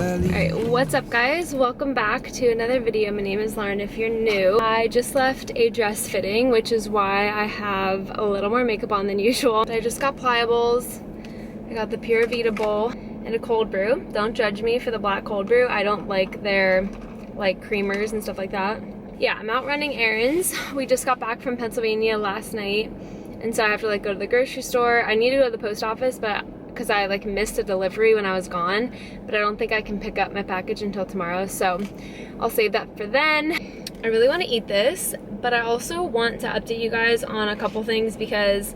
Alright, what's up guys? Welcome back to another video. My name is Lauren if you're new. I just left a dress fitting, which is why I have a little more makeup on than usual. I just got pliables. I got the Pure Vita bowl and a cold brew. Don't judge me for the black cold brew. I don't like their like creamers and stuff like that. Yeah, I'm out running errands. We just got back from Pennsylvania last night, and so I have to like go to the grocery store. I need to go to the post office, but because I like missed a delivery when I was gone, but I don't think I can pick up my package until tomorrow, so I'll save that for then. I really want to eat this, but I also want to update you guys on a couple things because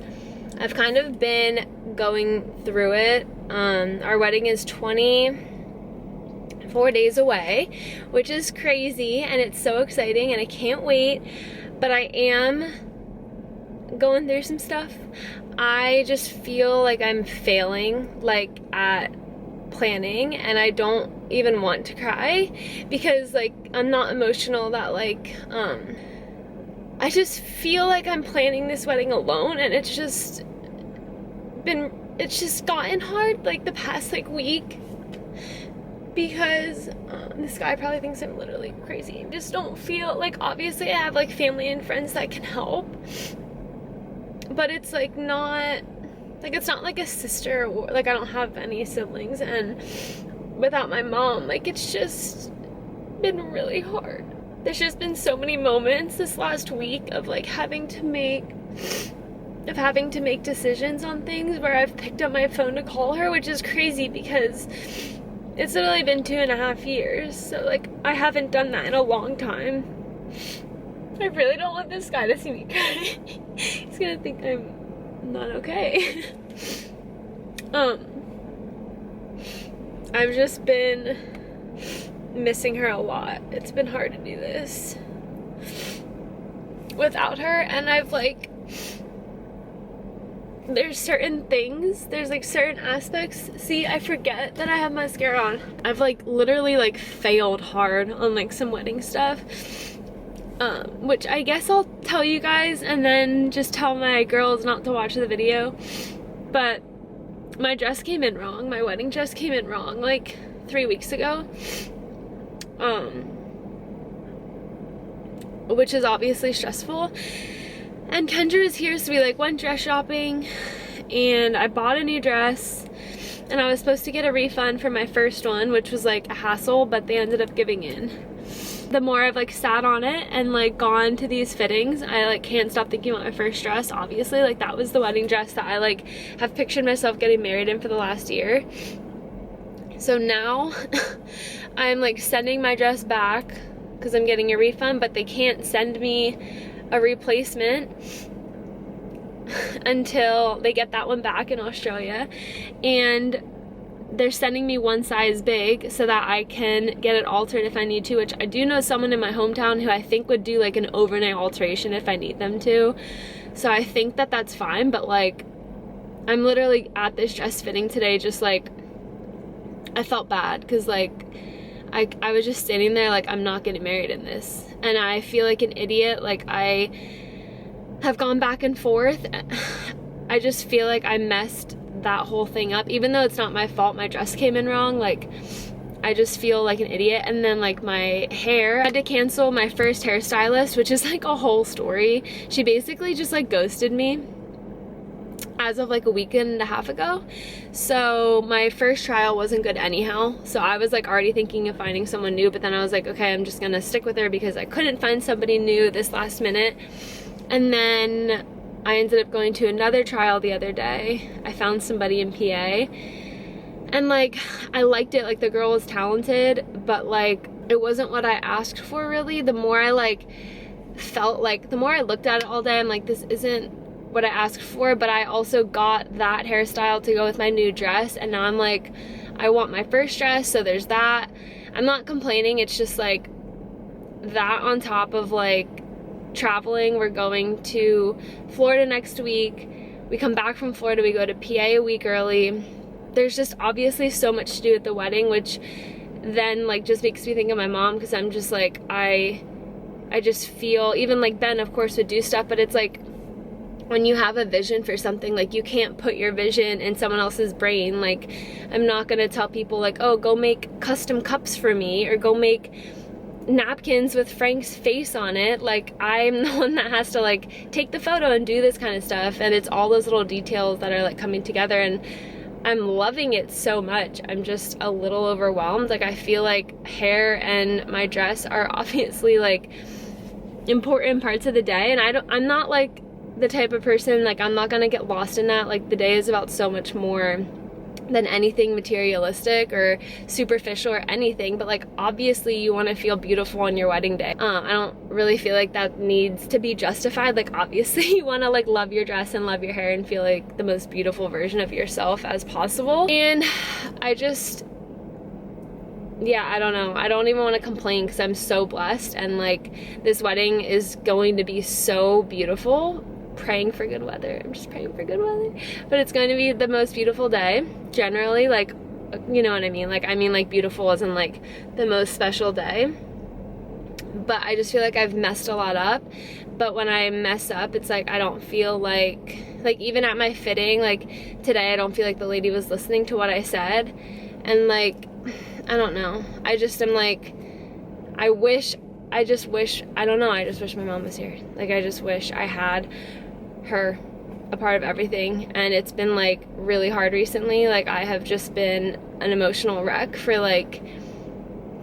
I've kind of been going through it. Our wedding is 24 days away, which is crazy, and it's so exciting and I can't wait, but I am going through some stuff. I just feel like I'm failing like at planning, and I don't even want to cry because like I'm not emotional that like I just feel like I'm planning this wedding alone, and it's just gotten hard like the past like week because this guy probably thinks I'm literally crazy. I just don't feel like, obviously I have like family and friends that can help, but it's like not like, it's not like a sister, or like I don't have any siblings, and without my mom, like it's just been really hard. There's just been so many moments this last week of like having to make decisions on things where I've picked up my phone to call her, which is crazy because it's literally been 2.5 years, so like I haven't done that in a long time. I really don't want this guy to see me cry. He's gonna think I'm not okay. I've just been missing her a lot. It's been hard to do this without her, and I've like, there's certain things, there's like certain aspects. See, I forget that I have mascara on. I've like literally like failed hard on like some wedding stuff. Which I guess I'll tell you guys and then just tell my girls not to watch the video. But my dress came in wrong. My wedding dress came in wrong like 3 weeks ago. Which is obviously stressful. And Kendra is here, so we like went dress shopping and I bought a new dress, and I was supposed to get a refund for my first one, which was like a hassle, but they ended up giving in. The more I've like sat on it and like gone to these fittings, I like can't stop thinking about my first dress. Obviously, like that was the wedding dress that I like have pictured myself getting married in for the last year. So now I'm like sending my dress back because I'm getting a refund, but they can't send me a replacement until they get that one back in Australia, and they're sending me one size big so that I can get it altered if I need to, which I do know someone in my hometown who I think would do like an overnight alteration if I need them to. So I think that that's fine, but like I'm literally at this dress fitting today just like, I felt bad because like I was just standing there like, I'm not getting married in this, and I feel like an idiot. Like I have gone back and forth. I just feel like I messed that whole thing up, even though it's not my fault. My dress came in wrong. Like I just feel like an idiot. And then like my hair, I had to cancel my first hairstylist, which is like a whole story. She basically just like ghosted me as of like a week and a half ago. So my first trial wasn't good anyhow, so I was like already thinking of finding someone new, but then I was like, okay, I'm just gonna stick with her because I couldn't find somebody new this last minute. And then I ended up going to another trial the other day. I found somebody in PA, and like I liked it. Like the girl was talented, but like it wasn't what I asked for really. The more I like felt like, the more I looked at it all day, I'm like, this isn't what I asked for. But I also got that hairstyle to go with my new dress, and now I'm like, I want my first dress, so there's that. I'm not complaining, it's just like that on top of like traveling. We're going to Florida next week. We come back from Florida, we go to PA a week early. There's just obviously so much to do at the wedding, which then like just makes me think of my mom, because I'm just like, I just feel, even like Ben of course would do stuff, but it's like when you have a vision for something, like, you can't put your vision in someone else's brain. Like, I'm not gonna tell people like, oh, go make custom cups for me, or go make napkins with Frank's face on it. Like, I'm the one that has to like take the photo and do this kind of stuff, and it's all those little details that are like coming together, and I'm loving it so much. I'm just a little overwhelmed. Like, I feel like hair and my dress are obviously like important parts of the day, and I'm not like the type of person, like, I'm not gonna get lost in that. Like, the day is about so much more than anything materialistic or superficial or anything, but like, obviously you want to feel beautiful on your wedding day. I don't really feel like that needs to be justified. Like, obviously you want to like love your dress and love your hair and feel like the most beautiful version of yourself as possible. And I just, yeah, I don't know. I don't even want to complain because I'm so blessed, and like, this wedding is going to be so beautiful. Praying for good weather. I'm just praying for good weather. But it's going to be the most beautiful day, generally. Like, you know what I mean? Like, I mean like beautiful as in like the most special day. But I just feel like I've messed a lot up. But when I mess up, it's like, I don't feel like even at my fitting, like today, I don't feel like the lady was listening to what I said. And like, I don't know. I just am like, I just wish my mom was here. Like, I just wish I had her a part of everything. And it's been like really hard recently. Like, I have just been an emotional wreck for like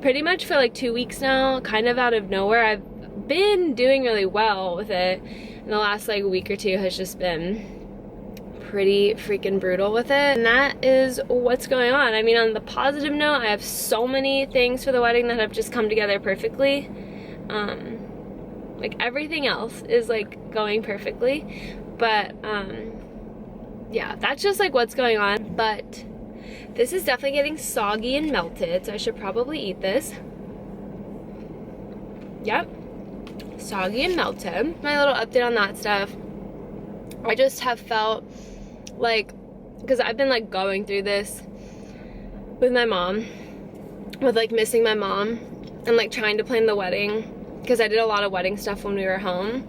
pretty much for like 2 weeks now, kind of out of nowhere. I've been doing really well with it, and the last like week or two has just been pretty freaking brutal with it. And that is what's going on. I mean, on the positive note, I have so many things for the wedding that have just come together perfectly. Like, everything else is like going perfectly, but yeah, that's just like what's going on. But this is definitely getting soggy and melted, so I should probably eat this. Yep, soggy and melted. My little update on that stuff. I just have felt like, because I've been like going through this with my mom, with like missing my mom and like trying to plan the wedding, because I did a lot of wedding stuff when we were home,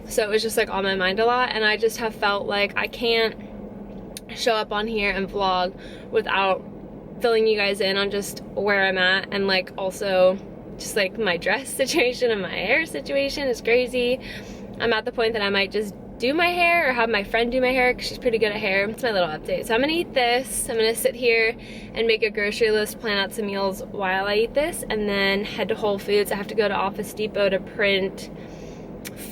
so it was just like on my mind a lot. And I just have felt like I can't show up on here and vlog without filling you guys in on just where I'm at, and like also just like my dress situation and my hair situation is crazy. I'm at the point that I might just do my hair or have my friend do my hair because she's pretty good at hair. It's my little update. So I'm gonna eat this. I'm gonna sit here and make a grocery list, plan out some meals while I eat this, and then head to Whole Foods. I have to go to Office Depot to print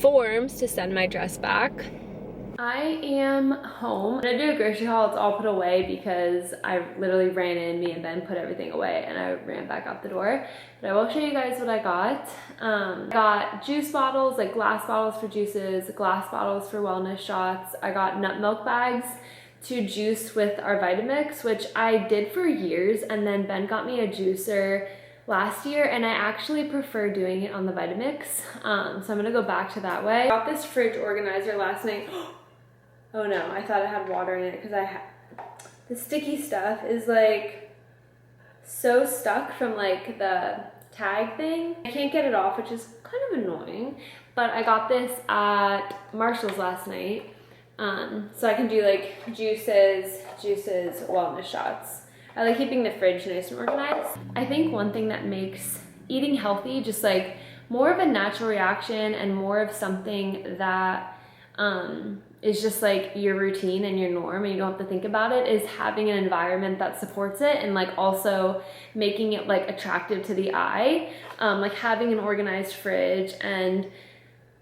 forms to send my dress back. I am home. I'm gonna do a grocery haul. It's all put away because I literally ran in, me and Ben put everything away, and I ran back out the door. But I will show you guys what I got. I got juice bottles, like glass bottles for juices, glass bottles for wellness shots. I got nut milk bags to juice with our Vitamix, which I did for years, and then Ben got me a juicer last year, and I actually prefer doing it on the Vitamix. So I'm gonna go back to that way. I got this fridge organizer last night. Oh no, I thought it had water in it because the sticky stuff is like so stuck from like the tag thing. I can't get it off, which is kind of annoying, but I got this at Marshall's last night. So I can do like juices, wellness shots. I like keeping the fridge nice and organized. I think one thing that makes eating healthy just like more of a natural reaction and more of something that is just like your routine and your norm and you don't have to think about it, is having an environment that supports it and like also making it like attractive to the eye. Like having an organized fridge and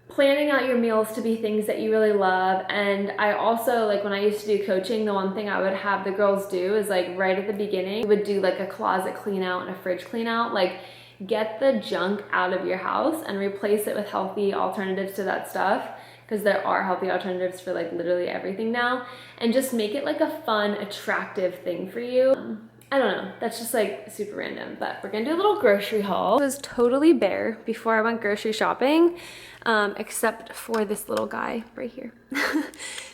planning out your meals to be things that you really love. And I also, like when I used to do coaching, the one thing I would have the girls do is like right at the beginning, we would do like a closet clean out and a fridge clean out. Like get the junk out of your house and replace it with healthy alternatives to that stuff, because there are healthy alternatives for like literally everything now, and just make it like a fun, attractive thing for you. I don't know, that's just like super random, but we're gonna do a little grocery haul. It was totally bare before I went grocery shopping, except for this little guy right here.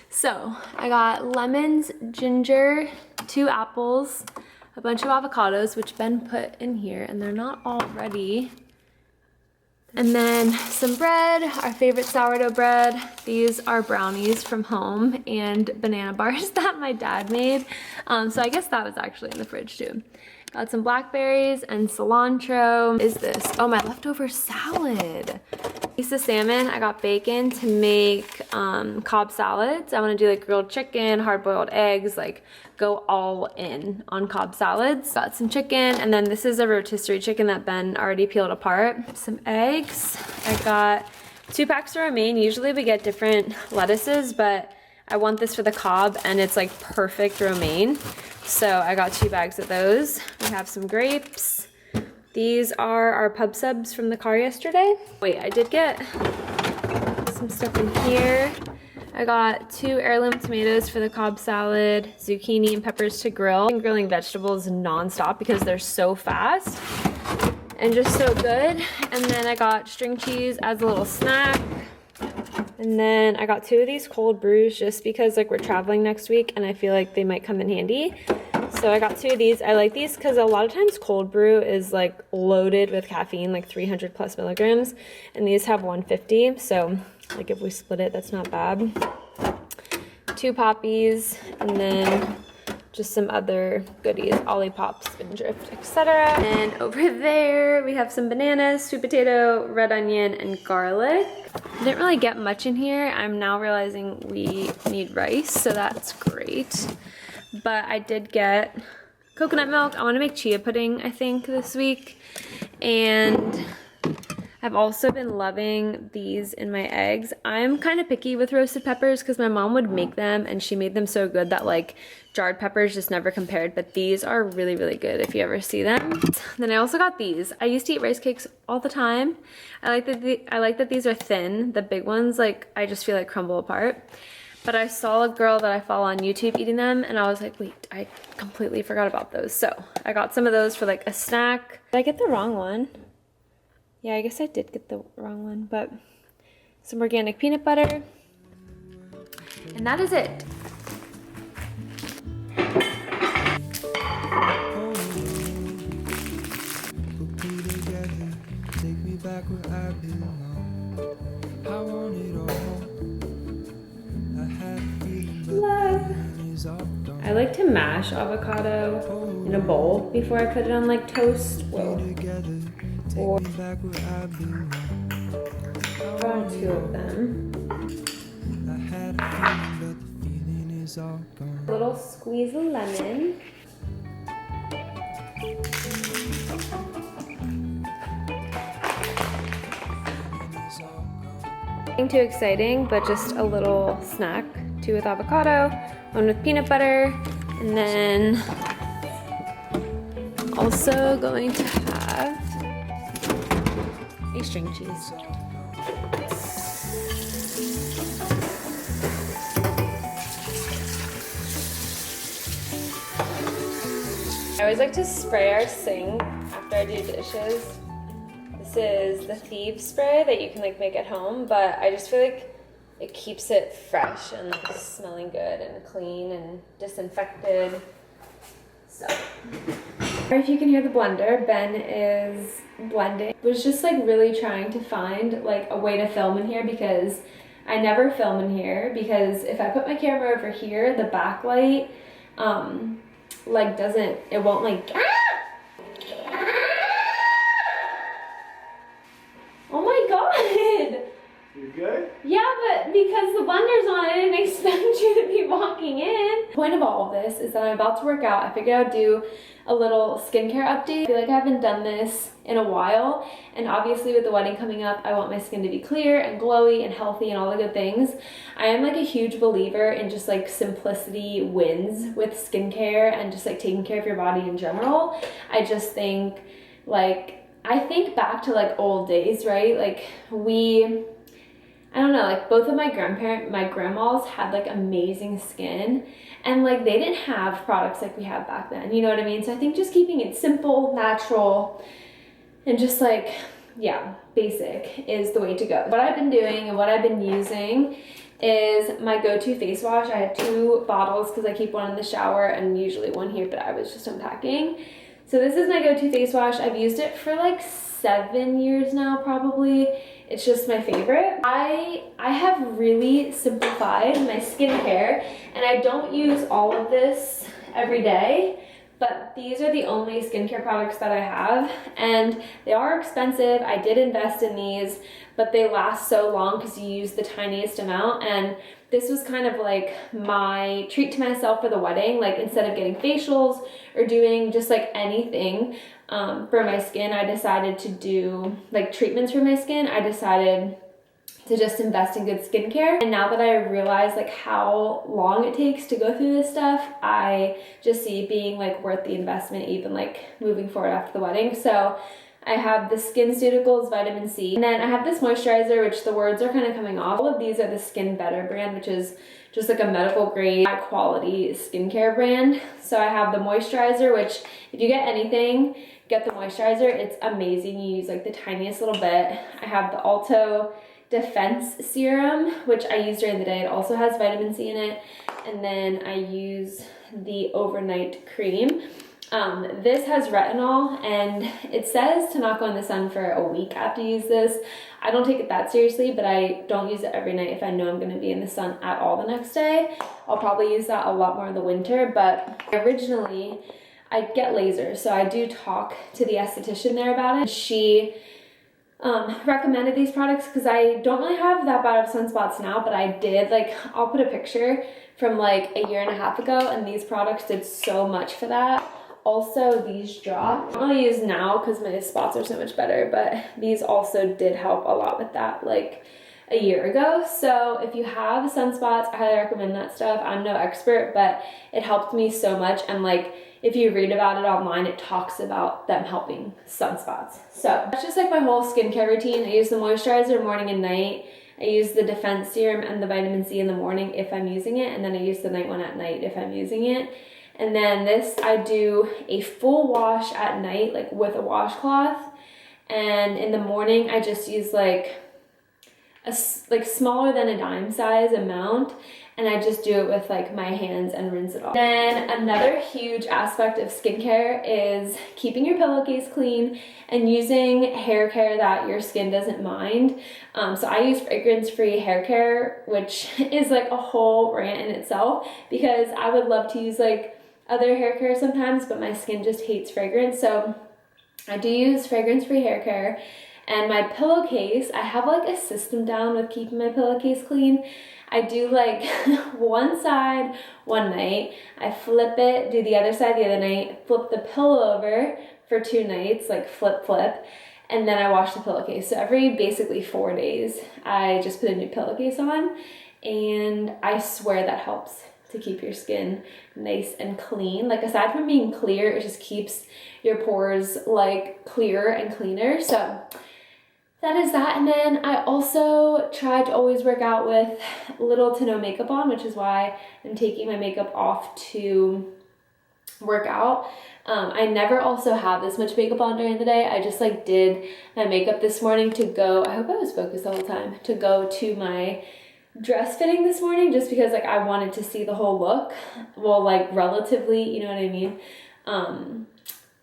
So I got lemons, ginger, 2 apples, a bunch of avocados, which Ben put in here, and they're not all ready. And then some bread, our favorite sourdough bread. These are brownies from home and banana bars that my dad made. So I guess that was actually in the fridge too. Got some blackberries and cilantro. What is this? Oh, my leftover salad. Piece of salmon. I got bacon to make cobb salads. I want to do like grilled chicken, hard-boiled eggs, like go all in on cobb salads. Got some chicken, and then this is a rotisserie chicken that Ben already peeled apart. Some eggs. I got 2 packs of romaine. Usually we get different lettuces, but I want this for the cobb, and it's like perfect romaine. So I got 2 bags of those. We have some grapes. These are our pub subs from the car yesterday. Wait, I did get some stuff in here. I got 2 heirloom tomatoes for the cobb salad, zucchini and peppers to grill. I'm grilling vegetables nonstop because they're so fast and just so good. And then I got string cheese as a little snack. And then I got 2 of these cold brews just because like we're traveling next week and I feel like they might come in handy. So I got 2 of these. I like these because a lot of times cold brew is like loaded with caffeine, like 300 plus milligrams, and these have 150. So like if we split it, that's not bad. 2 poppies, and then just some other goodies, Olipop, Spindrift, etc. And over there we have some bananas, sweet potato, red onion, and garlic. I didn't really get much in here. I'm now realizing we need rice, so that's great. But I did get coconut milk. I want to make chia pudding, I think, this week. And I've also been loving these in my eggs. I'm kind of picky with roasted peppers because my mom would make them and she made them so good that like jarred peppers just never compared, but these are really, really good if you ever see them. Then I also got these. I used to eat rice cakes all the time. I like that these are thin. The big ones, like, I just feel like crumble apart. But I saw a girl that I follow on YouTube eating them and I was like, wait, I completely forgot about those. So I got some of those for like a snack. Did I get the wrong one? Yeah, I guess I did get the wrong one, but some organic peanut butter. And that is it. I like to mash avocado in a bowl before I put it on like toast. Whoa. Or on 2 of them. A little squeeze of lemon. Nothing too exciting, but just a little snack. 2 with avocado, 1 with peanut butter, and then also going to have a string cheese. I always like to spray our sink after I do dishes. This is the Thieves spray that you can like make at home, but I just feel like it keeps it fresh and like smelling good and clean and disinfected. So, if you can hear the blender, Ben is blending. Was just like really trying to find like a way to film in here because I never film in here because if I put my camera over here, the backlight like it won't like oh my god. You good? Yeah, but because the blender's on, I didn't expect you to be walking in. The point of all of this is that I'm about to work out. I figured I'd do a little skincare update. I feel like I haven't done this in a while, and obviously with the wedding coming up, I want my skin to be clear and glowy and healthy and all the good things. I am like a huge believer in just like simplicity wins with skincare and just like taking care of your body in general. I just think I think back to like old days, right? Like I don't know, like both of my grandmas had like amazing skin and like they didn't have products like we have back then, you know what I mean? So I think just keeping it simple, natural, and just like, yeah, basic is the way to go. What I've been doing and what I've been using is my go-to face wash. I have 2 bottles because I keep one in the shower and usually one here, but I was just unpacking. So this is my go-to face wash. I've used it for like 7 years now, probably. It's just my favorite. I have really simplified my skincare, and I don't use all of this every day, but these are the only skincare products that I have, and they are expensive. I did invest in these, but they last so long because you use the tiniest amount, and this was kind of like my treat to myself for the wedding. Like, instead of getting facials or doing just like anything for my skin, I decided to do like treatments for my skin. I decided to just invest in good skincare. And now that I realize like how long it takes to go through this stuff, I just see it being like worth the investment, even like moving forward after the wedding. So I have the SkinCeuticals Vitamin C, and then I have this moisturizer, which the words are kind of coming off. All of these are the Skin Better brand, which is just like a medical grade, high quality skincare brand. So I have the moisturizer, which if you get anything, get the moisturizer. It's amazing. You use like the tiniest little bit. I have the Alto Defense Serum, which I use during the day. It also has vitamin C in it. And then I use the Overnight Cream. This has retinol, and it says to not go in the sun for a week after you use this. I don't take it that seriously, but I don't use it every night if I know I'm going to be in the sun at all the next day. I'll probably use that a lot more in the winter, but originally I get lasers, so I do talk to the esthetician there about it. She recommended these products because I don't really have that bad of sunspots now, but I did. Like, I'll put a picture from like a year and a half ago, and these products did so much for that. Also, these drops, I don't really use now because my spots are so much better, but these also did help a lot with that like a year ago. So if you have sunspots, I highly recommend that stuff. I'm no expert, but it helped me so much. And like, if you read about it online, it talks about them helping sunspots. So that's just like my whole skincare routine. I use the moisturizer morning and night. I use the Defense Serum and the vitamin C in the morning if I'm using it, and then I use the night one at night if I'm using it. And then this, I do a full wash at night, like with a washcloth. And in the morning, I just use like a smaller than a dime size amount. And I just do it with like my hands and rinse it off. Then another huge aspect of skincare is keeping your pillowcase clean and using hair care that your skin doesn't mind. So I use fragrance-free hair care, which is like a whole rant in itself, because I would love to use like other hair care sometimes, but my skin just hates fragrance. So I do use fragrance-free hair care. And my pillowcase, I have like a system down with keeping my pillowcase clean. I do like one side one night, I flip it, do the other side the other night, flip the pillow over for 2 nights, like flip, and then I wash the pillowcase. So every basically 4 days, I just put a new pillowcase on, and I swear that helps to keep your skin nice and clean. Like, aside from being clear, it just keeps your pores like clearer and cleaner. So that is that. And then I also try to always work out with little to no makeup on, which is why I'm taking my makeup off to work out. I never also have this much makeup on during the day. I just like did my makeup this morning to go, I hope I was focused the whole time, to go to my dress fitting this morning, just because like I wanted to see the whole look. Well, like relatively, you know what I mean?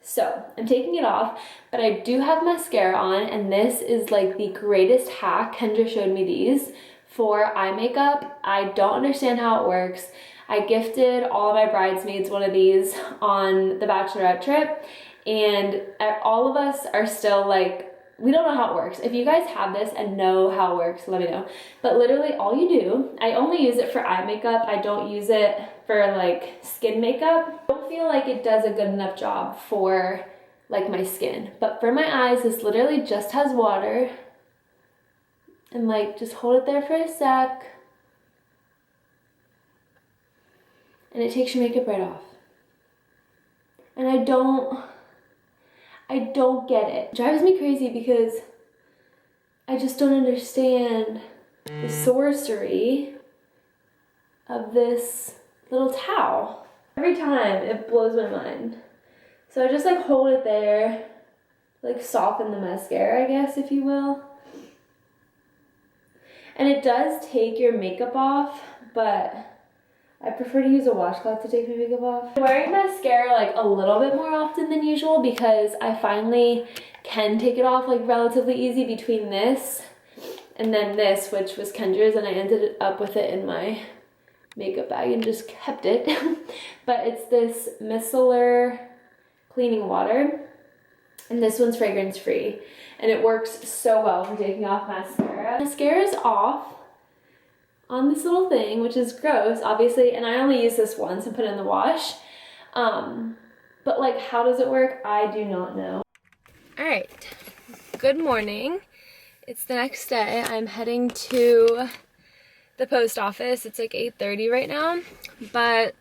So I'm taking it off, but I do have mascara on, and this is like the greatest hack. Kendra showed me these for eye makeup. I don't understand how it works. I gifted all of my bridesmaids one of these on the bachelorette trip, and all of us are still like, we don't know how it works. If you guys have this and know how it works, let me know. But literally all you do, I only use it for eye makeup. I don't use it for like skin makeup. I don't feel like it does a good enough job for like my skin. But for my eyes, this literally just has water. And like, just hold it there for a sec. And it takes your makeup right off. And I don't get it. It drives me crazy because I just don't understand the sorcery of this little towel. Every time it blows my mind. So I just like hold it there, like soften the mascara, I guess, if you will. And it does take your makeup off, but I prefer to use a washcloth to take my makeup off. I'm wearing mascara like a little bit more often than usual because I finally can take it off like relatively easy between this and then this, which was Kendra's, and I ended up with it in my makeup bag and just kept it. But it's this micellar cleaning water, and this one's fragrance free, and it works so well for taking off mascara. Mascara's off on this little thing, which is gross, obviously, and I only use this once and put it in the wash. But like, how does it work? I do not know. All right, good morning. It's the next day. I'm heading to the post office. It's like 8:30 right now, but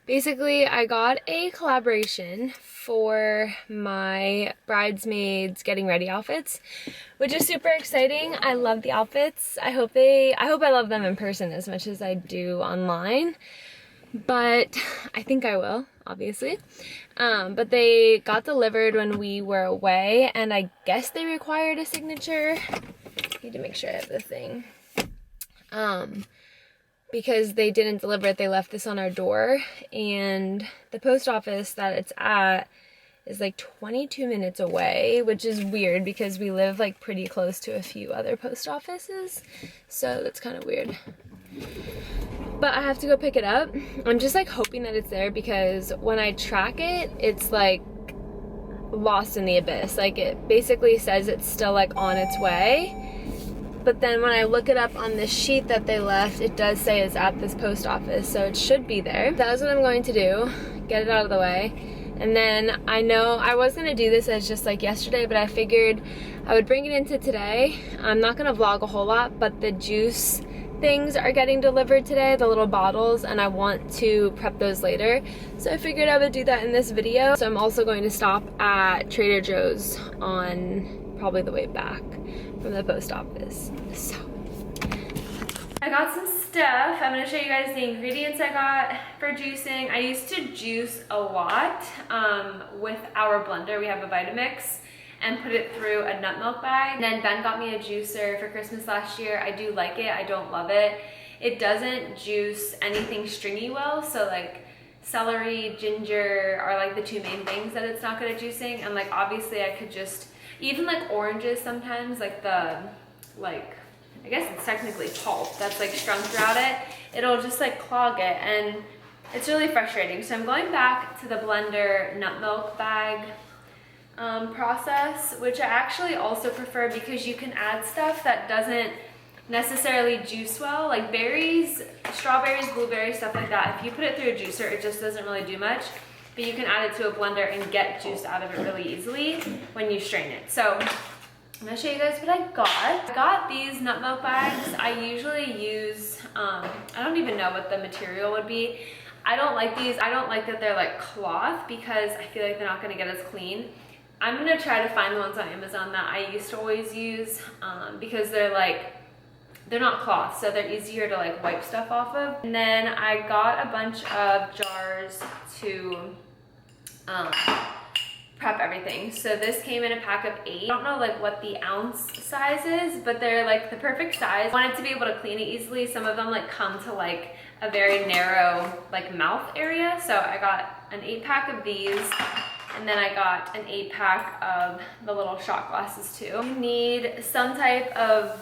basically I got a collaboration for my bridesmaids getting ready outfits, which is super exciting. I love the outfits. I hope I love them in person as much as I do online, but I think I will, obviously. But they got delivered when we were away, and I guess they required a signature. Need to make sure I have the thing. Because they didn't deliver it, they left this on our door, and the post office that it's at is like 22 minutes away, which is weird because we live like pretty close to a few other post offices, so that's kind of weird. But I have to go pick it up. I'm just like hoping that it's there, because when I track it, it's like lost in the abyss. Like, it basically says it's still like on its way. But then when I look it up on this sheet that they left, it does say it's at this post office, so it should be there. That's what I'm going to do, get it out of the way. And then I know I was gonna do this as just like yesterday, but I figured I would bring it into today. I'm not gonna vlog a whole lot, but the juice things are getting delivered today, the little bottles, and I want to prep those later. So I figured I would do that in this video. So I'm also going to stop at Trader Joe's on probably the way back from the post office. So I got some stuff. I'm gonna show you guys the ingredients I got for juicing. I used to juice a lot with our blender. We have a Vitamix, and put it through a nut milk bag. And then Ben got me a juicer for Christmas last year. I do like it, I don't love it. It doesn't juice anything stringy well, so like celery, ginger are like the two main things that it's not good at juicing. And like obviously I could just, even like oranges sometimes, like the, like, I guess it's technically pulp that's like strung throughout it, it'll just like clog it, and it's really frustrating. So I'm going back to the blender nut milk bag process, which I actually also prefer because you can add stuff that doesn't necessarily juice well, like berries, strawberries, blueberries, stuff like that. If you put it through a juicer, it just doesn't really do much, but you can add it to a blender and get juice out of it really easily when you strain it. So I'm gonna show you guys what I got. I got these nut milk bags. I usually use, I don't even know what the material would be. I don't like these. I don't like that they're like cloth because I feel like they're not gonna get as clean. I'm gonna try to find the ones on Amazon that I used to always use because they're not cloth, so they're easier to like wipe stuff off of. And then I got a bunch of jars to prep everything. So this came in a pack of 8. I don't know like what the ounce size is, but they're like the perfect size. I wanted to be able to clean it easily. Some of them like come to like a very narrow like mouth area. So I got an 8-pack of these. And then I got an 8-pack of the little shot glasses too. You need some type of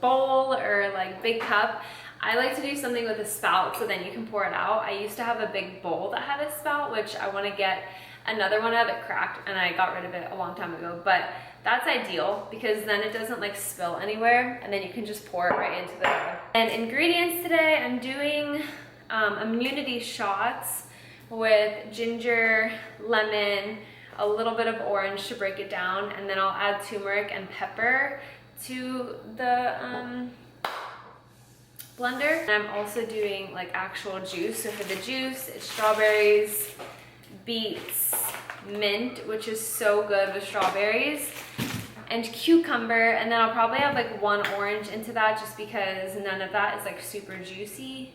bowl or like big cup. I like to do something with a spout so then you can pour it out. I used to have a big bowl that had a spout, which I want to get another one of. It cracked and I got rid of it a long time ago, but that's ideal because then it doesn't like spill anywhere, and then you can just pour it right into the bowl. And ingredients today, I'm doing immunity shots with ginger, lemon, a little bit of orange to break it down, and then I'll add turmeric and pepper to the blender. And I'm also doing like actual juice. So for the juice, it's strawberries, beets, mint, which is so good with strawberries, and cucumber, and then I'll probably have like 1 orange into that just because none of that is like super juicy.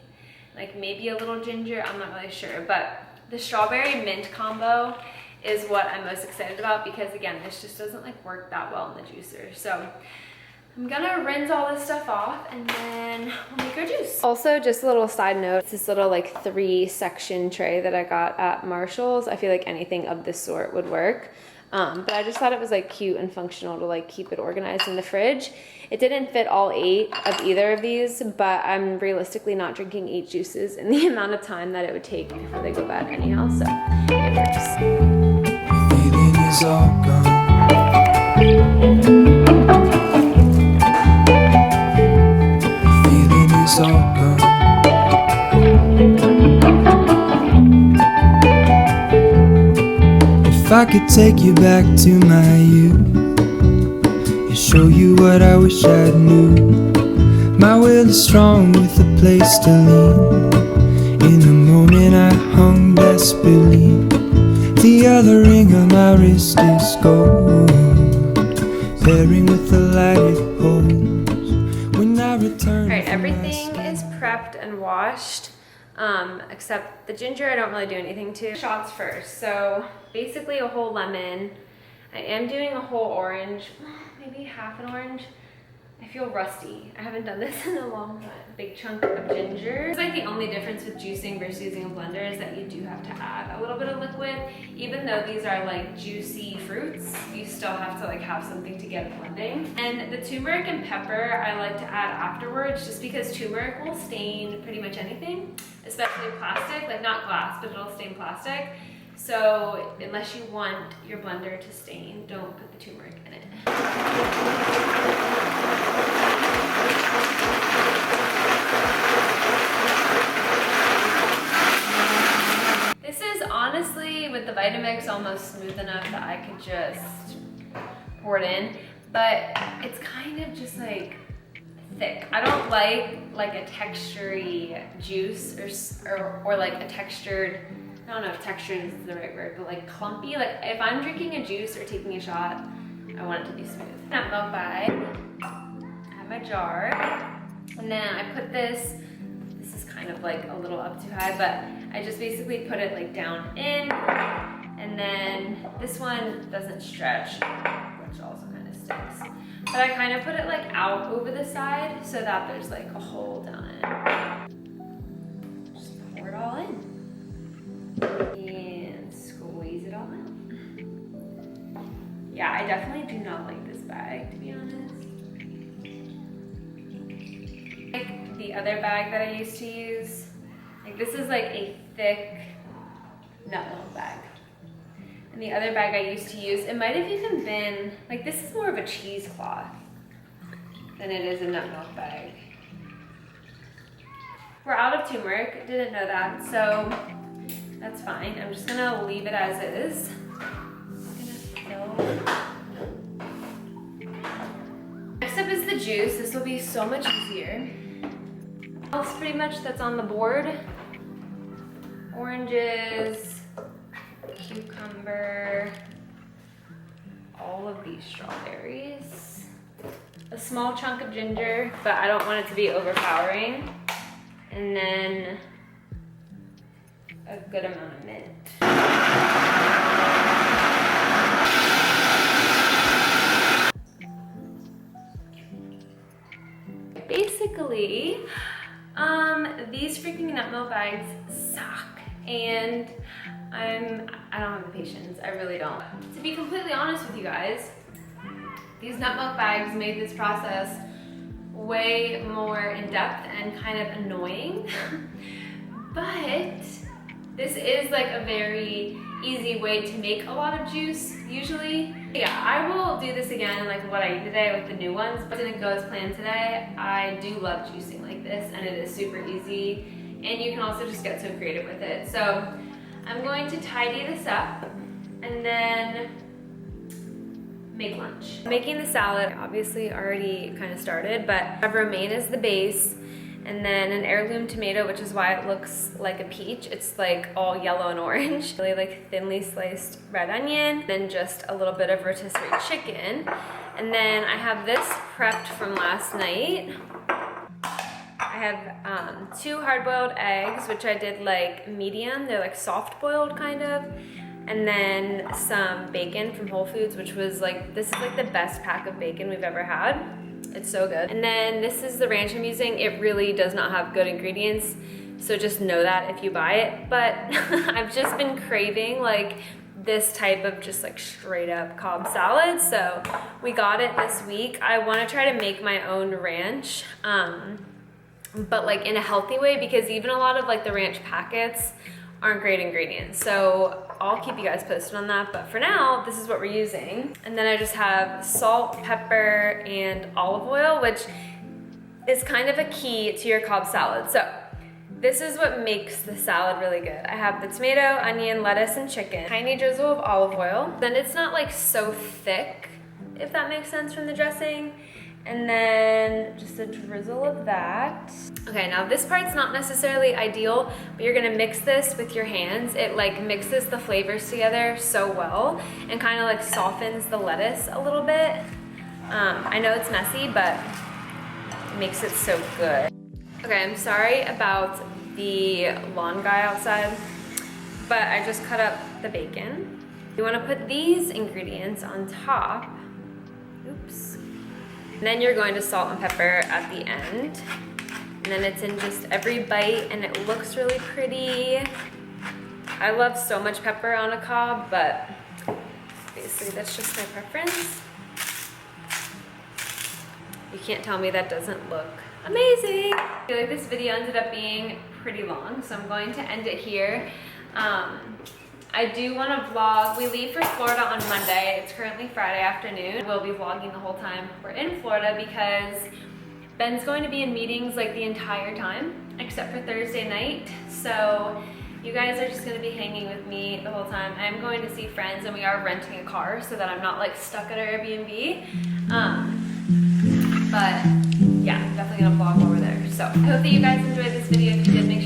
Like maybe a little ginger, I'm not really sure, but the strawberry mint combo is what I'm most excited about because again, this just doesn't like work that well in the juicer. So I'm gonna rinse all this stuff off and then we'll make our juice. Also, just a little side note, it's this little like 3-section tray that I got at Marshall's. I feel like anything of this sort would work. But I just thought it was like cute and functional to like keep it organized in the fridge. It didn't fit all 8 of either of these, but I'm realistically not drinking 8 juices in the amount of time that it would take before they go bad anyhow, so it works. Feeling is all gone. Feeling is all gone. If I could take you back to my youth and show you what I wish I knew. My will is strong with a place to lean. In the moment I hung desperately. The other ring on my wrist is gold, pairing with the light it holds. When I return. Alright, everything is prepped and washed. Except the ginger I don't really do anything to. Shots first. So basically a whole lemon. I am doing a whole orange, maybe half an orange. I feel rusty. I haven't done this in a long time. Big chunk of ginger. It's like the only difference with juicing versus using a blender is that you do have to add a little bit of liquid. Even though these are like juicy fruits, you still have to like have something to get it blending. And the turmeric and pepper I like to add afterwards just because turmeric will stain pretty much anything, especially plastic, like not glass, but it'll stain plastic. So unless you want your blender to stain, don't put the turmeric in it. This is honestly, with the Vitamix, almost smooth enough that I could just pour it in, but it's kind of just like thick. I don't like a textury juice or like a textured, I don't know if textured is the right word, but like clumpy. Like if I'm drinking a juice or taking a shot, I want it to be smooth. Nut milk bag, I have my jar, and then I put this is kind of like a little up too high, but I just basically put it like down in, and then this one doesn't stretch, which also kind of sticks. But I kind of put it like out over the side so that there's like a hole down it. Just pour it all in. And squeeze it all out. Yeah, I definitely do not like this bag, to be honest. Like the other bag that I used to use, like this is like a thick nut milk bag. And the other bag I used to use, it might have even been, like this is more of a cheesecloth than it is a nut milk bag. We're out of turmeric, didn't know that, so that's fine. I'm just gonna leave it as is. Next up is the juice. This will be so much easier. Else pretty much that's on the board. Oranges, cucumber, all of these strawberries, a small chunk of ginger, but I don't want it to be overpowering, and then a good amount of mint. Basically, these freaking nut milk bags suck, and I don't have the patience. I really don't. To be completely honest with you guys, these nut milk bags made this process way more in-depth and kind of annoying. But this is like a very easy way to make a lot of juice, usually. Yeah, I will do this again like what I did today with the new ones, but didn't go as planned today. I do love juicing like this, and it is super easy, and you can also just get so creative with it. So I'm going to tidy this up and then make lunch. Making the salad obviously already kind of started, but romaine is the base, and then an heirloom tomato, which is why it looks like a peach. It's like all yellow and orange. Really like thinly sliced red onion, then just a little bit of rotisserie chicken. And then I have this prepped from last night. I have 2 hard-boiled eggs, which I did like medium. They're like soft-boiled kind of. And then some bacon from Whole Foods, which was like, this is like the best pack of bacon we've ever had. It's so good. And then this is the ranch I'm using. It really does not have good ingredients, so just know that if you buy it. But I've just been craving like this type of just like straight up Cobb salad, so we got it this week. I want to try to make my own ranch, but like in a healthy way, because even a lot of like the ranch packets aren't great ingredients. So I'll keep you guys posted on that, but for now, this is what we're using. And then I just have salt, pepper, and olive oil, which is kind of a key to your Cobb salad. So this is what makes the salad really good. I have the tomato, onion, lettuce, and chicken. Tiny drizzle of olive oil. Then it's not like so thick, if that makes sense from the dressing. And then just a drizzle of that. Okay, now this part's not necessarily ideal, but you're gonna mix this with your hands. It like mixes the flavors together so well and kind of like softens the lettuce a little bit. I know it's messy, but it makes it so good. Okay, I'm sorry about the lawn guy outside, but I just cut up the bacon. You wanna put these ingredients on top. Oops. And then you're going to salt and pepper at the end. And then it's in just every bite and it looks really pretty. I love so much pepper on a Cobb, but basically that's just my preference. You can't tell me that doesn't look amazing. I feel like this video ended up being pretty long, so I'm going to end it here. I do want to vlog. We leave for Florida on Monday. It's currently Friday afternoon. We'll be vlogging the whole time we're in Florida because Ben's going to be in meetings like the entire time except for Thursday night. So you guys are just going to be hanging with me the whole time. I'm going to see friends and we are renting a car so that I'm not like stuck at our Airbnb. But yeah, definitely going to vlog while we're there. So I hope that you guys enjoyed this video. If you did, make